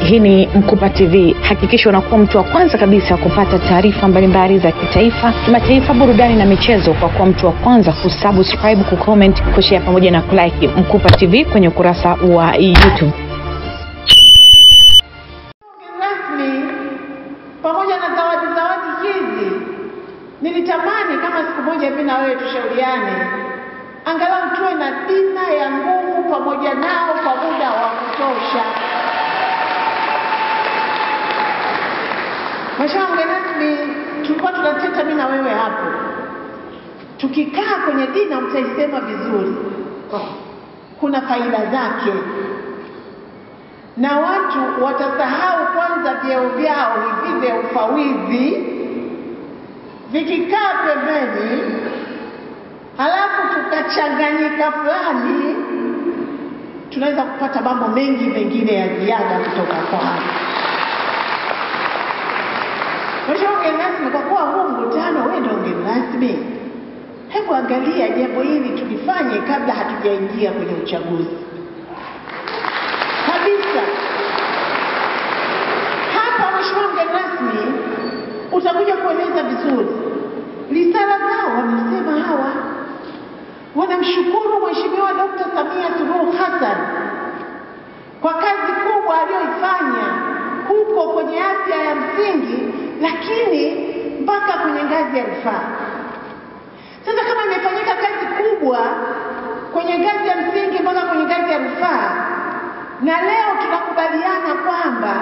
Hii ni Mkupa TV. Hakikisha unakuwa mtu wa kwanza kabisa kupata taarifa mbalimbali za kitaifa, kimataifa, burudani na michezo kwa kuwa mtu wa kwanza kusubscribe, kucomment, kushare pamoja na kulike Mkupa TV kwenye ukurasa wa YouTube. Rasmi pamoja na zawadi hizi, nilitamani kama siku moja hivi na wewe tushauriane, angalau tuwe na dina ya nguvu pamoja nao kwa muda wa kutosha. Mheshimiwa mgeni rasmi, tulikuwa tunateta mimi na wewe hapo. Tukikaa kwenye dina utaisema vizuri. Kuna faida zake. Na watu watasahau kwanza vyeo vyao hivi vya ufawidhi. Vikikaa pembeni, halafu tukachanganyika fulani, tunaweza kupata mambo mengi mengine ya ziada kutoka kwa hapo. Mheshimiwa mgeni rasmi, kwa kuwa huu mkutano wewe ndio mgeni rasmi, hebu angalia jambo hili tulifanye kabla hatujaingia kwenye uchaguzi. Kabisa. Hapa Mheshimiwa mgeni rasmi, utakuja kueleza vizuri. Risala zao wamesema hawa wanamshukuru Mheshimiwa Dr. Samia Suluhu Hassan kwa kazi kubwa aliyoifanya huko kwenye afya ya msingi, lakini mpaka kwenye ngazi ya rufaa. Sasa kama imefanyika kazi kubwa kwenye ngazi ya msingi mpaka kwenye ngazi ya rufaa, na leo tunakubaliana kwamba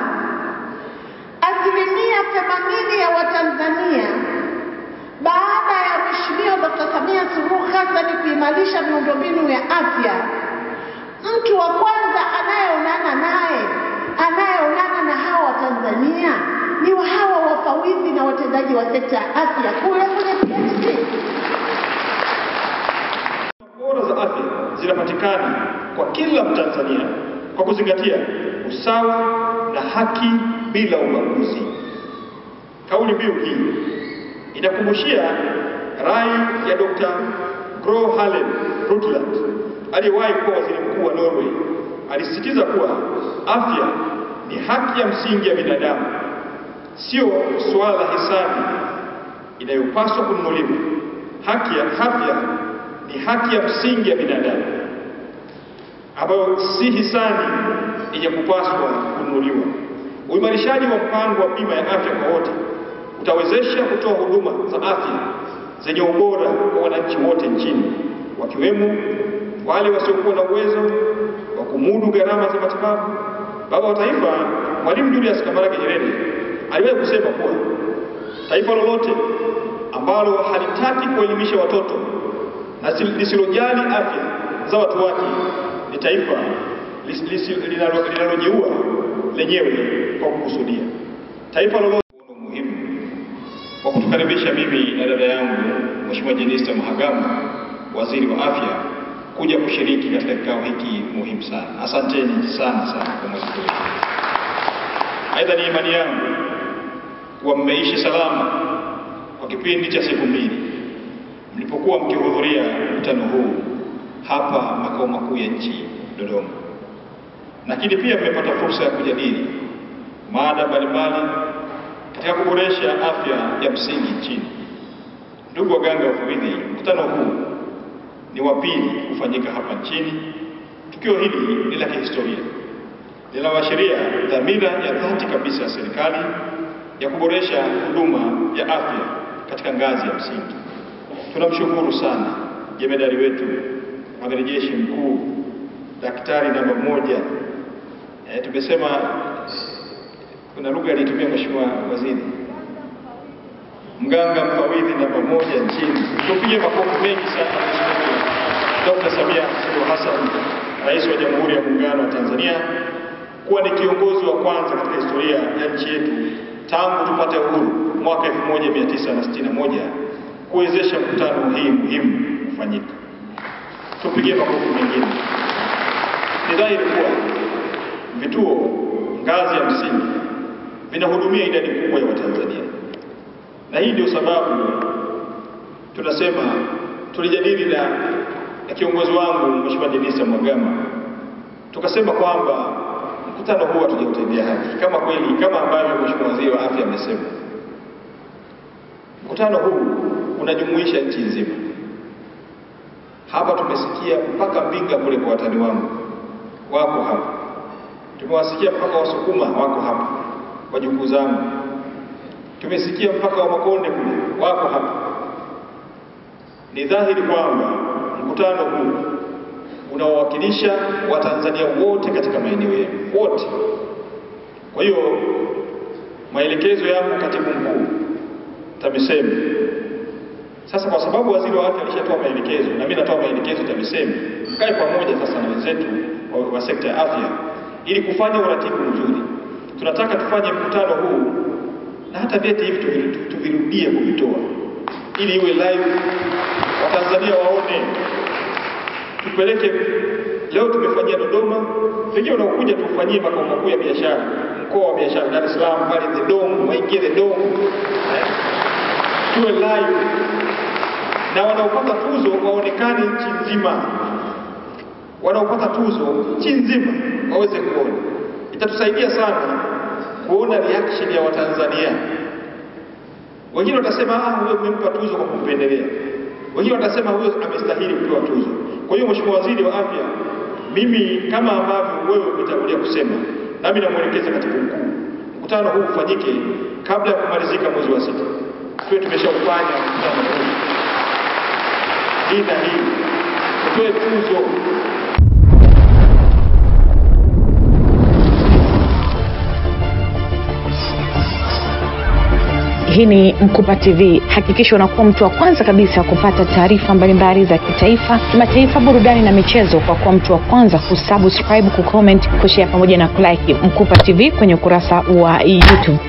80% ya Watanzania baada ya Mheshimiwa Dr. Samia Suluhu Hassan kuimarisha miundombinu ya afya, mtu wa kwanza anayeonana na hawa Watanzania ni hawa wafawidhi na watendaji wa sekta ya afya kule kwenye PHC. Bora za afya zinapatikana kwa kila Mtanzania kwa kuzingatia usawa na haki bila ubaguzi. Kauli mbiu hii inakumbushia rai ya Dr. Gro Harlem Brundtland aliyewahi kuwa waziri mkuu wa Norway. Alisisitiza kuwa afya ni haki ya msingi ya binadamu, sio suala la hisani inayopaswa kununuliwa. Afya ni haki ya msingi ya binadamu ambayo si hisani yenye kupaswa kununuliwa. Uimarishaji wa mpango wa bima ya afya kwa wote utawezesha kutoa huduma za afya zenye ubora kwa wananchi wote nchini, wakiwemo wale wasiokuwa na uwezo wa kumudu gharama za matibabu. Baba wa Taifa Mwalimu Julius Kambarage Nyerere aliwahi kusema kuwa taifa lolote ambalo halitaki kuelimisha watoto na lisilojali afya za watu wake ni taifa linalojiua lenyewe kwa kukusudia. Taifa lolote muhimu kwa kutukaribisha mimi na dada yangu Mheshimiwa Jenista Mhagama, waziri wa afya, kuja kushiriki katika kikao hiki muhimu sana. Asanteni sana kwa mwaliko wenu. Aidha, ni imani yangu kuwa mmeishi salama kwa kipindi cha siku 2 mlipokuwa mkihudhuria mkutano huu hapa makao makuu ya nchi Dodoma. Lakini pia mmepata fursa ya kujadili mada mbalimbali katika kuboresha afya ya msingi nchini. Ndugu waganga wafawidhi, mkutano huu ni wa pili kufanyika hapa nchini. Tukio hili ni la kihistoria, linaashiria dhamira ya dhati kabisa ya serikali ya kuboresha huduma ya afya katika ngazi ya msingi. Tunamshukuru sana jemedari wetu, Amiri Jeshi Mkuu, daktari namba 1. Tumesema kuna lugha alitumia Mheshimiwa Waziri, mganga mfawidhi namba 1 nchini. Tupige makofi mengi sana Mheshimiwa Dr. Samia Suluhu Hassan, Rais wa Jamhuri ya Muungano wa Tanzania, kuwa ni kiongozi wa kwanza katika historia ya nchi yetu tangu tupate uhuru mwaka 1961 kuwezesha mkutano hii muhimu kufanyika. Tupige makofi mengine. Ni dhahiri kuwa vituo ngazi ya msingi vinahudumia idadi kubwa ya Watanzania, na hii ndio sababu tunasema tulijadili na kiongozi wangu Mheshimiwa Jenista Mhagama, tukasema kwamba mkutano huu hatujautendea haki kama kweli, kama ambavyo Mheshimiwa Waziri wa Afya amesema. Mkutano huu unajumuisha nchi nzima. Hapa tumesikia mpaka Mbinga kule kwa watani wangu wako hapa, tumewasikia mpaka Wasukuma wako hapa wajukuu zangu, tumesikia mpaka wa Makonde kule wako hapa. Ni dhahiri kwamba mkutano huu unawakilisha Watanzania wote katika maeneo yenu wote. Kwa hiyo maelekezo yangu Katibu Mkuu TAMISEMI, sasa kwa sababu Waziri wa Afya alishatoa maelekezo na mimi natoa maelekezo TAMISEMI, mkae pamoja sasa na wenzetu wa sekta ya afya ili kufanya uratibu mzuri. Tunataka tufanye mkutano huu na hata vyeti hivi tuvirudie kuvitoa ili iwe live, Watanzania waone. Tupeleke leo tumefanyia Dodoma, pengine unakuja tufanyie makao makuu ya biashara, mkoa wa biashara Dar es Salaam pale the Dome, waingie the Dome. Tuwe live na wanaopata tuzo waonekane nchi nzima. Wanaopata tuzo nchi nzima waweze kuona. Itatusaidia sana kuona reaction ya Watanzania. Wengine watasema huyo umempa tuzo kwa kumpendelea. Wengine watasema huyo amestahili kupewa tuzo. Kwa hiyo Mheshimiwa Waziri wa Afya, mimi kama ambavyo wewe umetangulia kusema, nami namuelekeza Katibu Mkuu, mkutano huu ufanyike kabla ya kumalizika mwezi wa 6. Tuwe tumeshaufanya mkutano huu. Hii na hii. Tuwe tuzo. Hii ni Mkupa TV. Hakikisha unakuwa mtu wa kwanza kabisa kupata taarifa mbalimbali za kitaifa, kimataifa, burudani na michezo kwa kuwa mtu wa kwanza kusubscribe, kucomment, kushare pamoja na kulike Mkupa TV kwenye ukurasa wa YouTube.